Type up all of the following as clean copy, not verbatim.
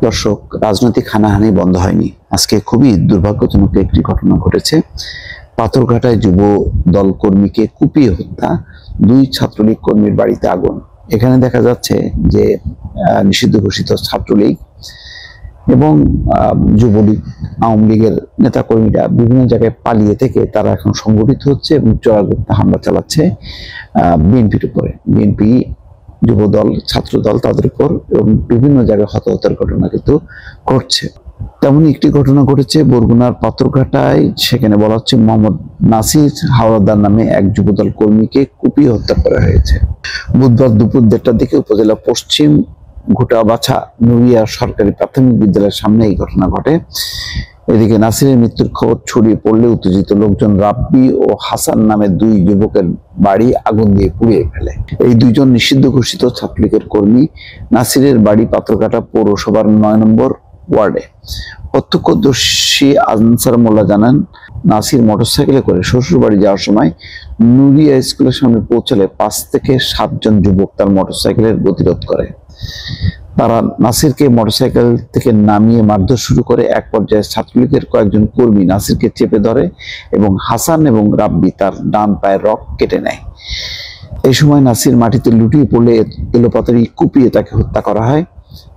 দর্শক, রাজনৈতিক হানাহানি বন্ধ হয়নি। আজকে খুবই দুর্ভাগ্যজনক একটি ঘটনা ঘটেছে। পাথরঘাটায় যুব দল কর্মীকে কুপিয়ে হত্যা, 2 ছাত্রলীগ কর্মীর বাড়িতে আগুন। এখানে দেখা যাচ্ছে যে নিষিদ্ধ ঘোষিত ছাত্রলীগ এবং যুবলীগ, আওয়ামী লীগের নেতাকর্মীরা বিভিন্ন জায়গায় পালিয়ে থেকে তারা এখন সংগঠিত হচ্ছে এবং চোরাগোপ্তা হামলা চালাচ্ছে বিএনপির উপরে। বিএনপি, যুবদল, ছাত্রদল তাদের উপর এবং বিভিন্ন জায়গায় হতাহতের ঘটনা কিন্তু ঘটছে। তেমনই একটি ঘটনা ঘটেছে বরগুনার পাথরঘাটায়। সেখানে বলা হচ্ছে মোহাম্মদ নাসির হাওলাদার নামে এক যুবদল কর্মীকে কুপিয়ে হত্যা করা হয়েছে। বুধবার দুপুর 1টার দিকে উপজেলা পশ্চিম ঘুটাবাছা নুরিয়া সরকারি প্রাথমিক বিদ্যালয়ের সামনে এই ঘটনা ঘটে। এদিকে নাসিরের মৃত্যুর খবর ছড়িয়ে পড়লে উত্তেজিত লোকজন রাব্বি ও হাসান নামে 2 যুবকের বাড়ি আগুন দিয়ে পুড়িয়ে ফেলে। এই 2 জন নিষিদ্ধ ঘোষিত ছাত্রলীগের কর্মী। নাসিরের বাড়ি পাথরঘাটা পৌরসভার 9 নম্বর ওয়ার্ডে। প্রত্যক্ষদর্শী আনসার মোল্লা জানান, নাসির মোটরসাইকেলে করে শ্বশুর বাড়ি যাওয়ার সময় নুরিয়া স্কুলের সামনে পৌঁছালে 5 থেকে 7 জন যুবক তার মোটরসাইকেলের গতিরোধ করে। তারা নাসিরকে মোটরসাইকেল থেকে নামিয়ে মারধর শুরু করে। এক পর্যায়ে ছাত্রলীগের কয়েকজন কর্মী নাসিরকে চেপে ধরে এবং হাসান এবং রাব্বি তার ডান পায়ের রগ কেটে নেয়। এই সময় নাসির মাটিতে লুটিয়ে পড়লে এলোপাতাড়ি কুপিয়ে তাকে হত্যা করা হয়।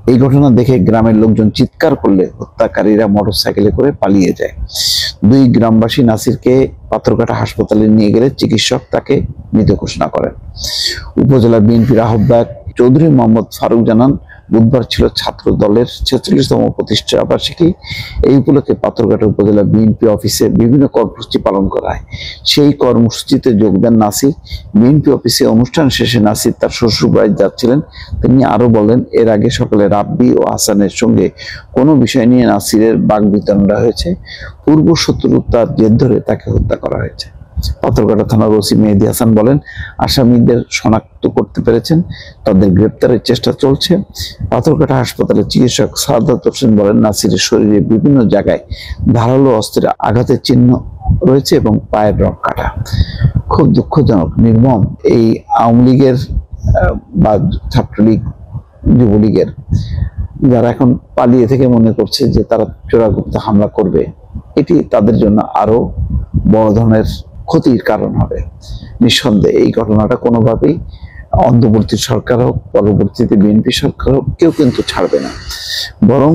এই ঘটনা দেখে গ্রামের লোকজন চিৎকার করলে হত্যাকারীরা মোটরসাইকেলে করে পালিয়ে যায়। 2 গ্রামবাসী নাসিরকে পাথরঘাটা হাসপাতালে নিয়ে গেলে চিকিৎসক তাকে মৃত ঘোষণা করেন। উপজেলা বিএনপির আহ্বায়ক চৌধুরী মোহাম্মদ ফারুক জানান, বুধবার ছিল ছাত্র দলের 46তম প্রতিষ্ঠা বার্ষিকী। এই উপলক্ষে পাথরঘাটা উপজেলা বিএনপি অফিসে বিভিন্ন কর্মসূচি পালন করা হয়। সেই কর্মসূচিতে যোগ দেন নাসির। বিএনপি অফিসে অনুষ্ঠান শেষে নাসির তার শ্বশুর বাড়ি যাচ্ছিলেন। তিনি আরো বলেন, এর আগে সকালে রাব্বি ও হাসানের সঙ্গে কোনো বিষয় নিয়ে নাসিরের বাকবিতণ্ডা হয়েছে। পূর্ব শত্রুতার জের ধরে তাকে হত্যা করা হয়েছে। পাথরঘাটা থানার ওসি মেহেদী হাসান বলেন, আসামিদের শনাক্ত করতে পেরেছেন, তাদের গ্রেপ্তারের চেষ্টা চলছে। পাথরঘাটা হাসপাতালে চিকিৎসক সাদাত হোসেন বলেন, নাসিরের শরীরে বিভিন্ন জায়গায় ধারালো অস্ত্রের আঘাতের চিহ্ন রয়েছে এবং পায়ের রগ কাটা। খুব দুঃখজনক, নির্মম। এই আওয়ামী লীগের বা ছাত্রলীগ, যুবলীগের যারা এখন পালিয়ে থেকে মনে করছে যে তারা চোরাগোপ্তা হামলা করবে, এটি তাদের জন্য আরো বড় ধরনের ক্ষতির কারণ হবে। নিঃসন্দেহে এই ঘটনাটা কোনোভাবেই অন্তর্বর্তী সরকার হোক, পরবর্তীতে বিএনপি সরকার হোক, কেউ কিন্তু ছাড়বে না। বরং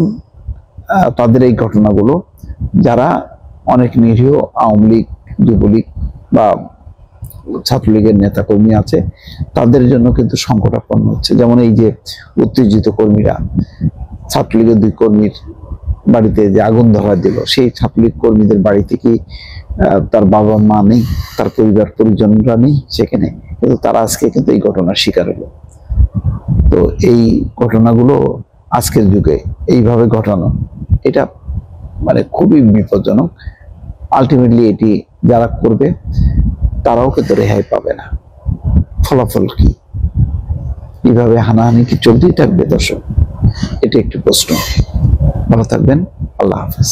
তাদের এই ঘটনাগুলো যারা অনেক নিরীহ আওয়ামী লীগ, যুবলীগ বা ছাত্রলীগের নেতাকর্মী আছে, তাদের জন্য কিন্তু সংকটাপন্ন হচ্ছে। যেমন এই যে উত্তেজিত কর্মীরা ছাত্রলীগের 2 কর্মীর বাড়িতে যে আগুন ধরা দিল, সেই ছাত্রলীগ কর্মীদের বাড়ি থেকে তার বাবা মা নেই, তার পরিবার পরিজনরা নেই সেখানে, কিন্তু তারা আজকে কিন্তু এই ঘটনার শিকার হলো। তো এই ঘটনাগুলো আজকের যুগে এইভাবে ঘটানো, এটা মানে খুবই বিপজ্জনক। আলটিমেটলি এটি যারা করবে তারাও কিন্তু রেহাই পাবে না। ফলাফল কি? এইভাবে হানাহানি কি চলতেই থাকবে? দর্শক, এটি একটি প্রশ্ন। ভালো থাকবেন। আল্লাহ হাফেজ।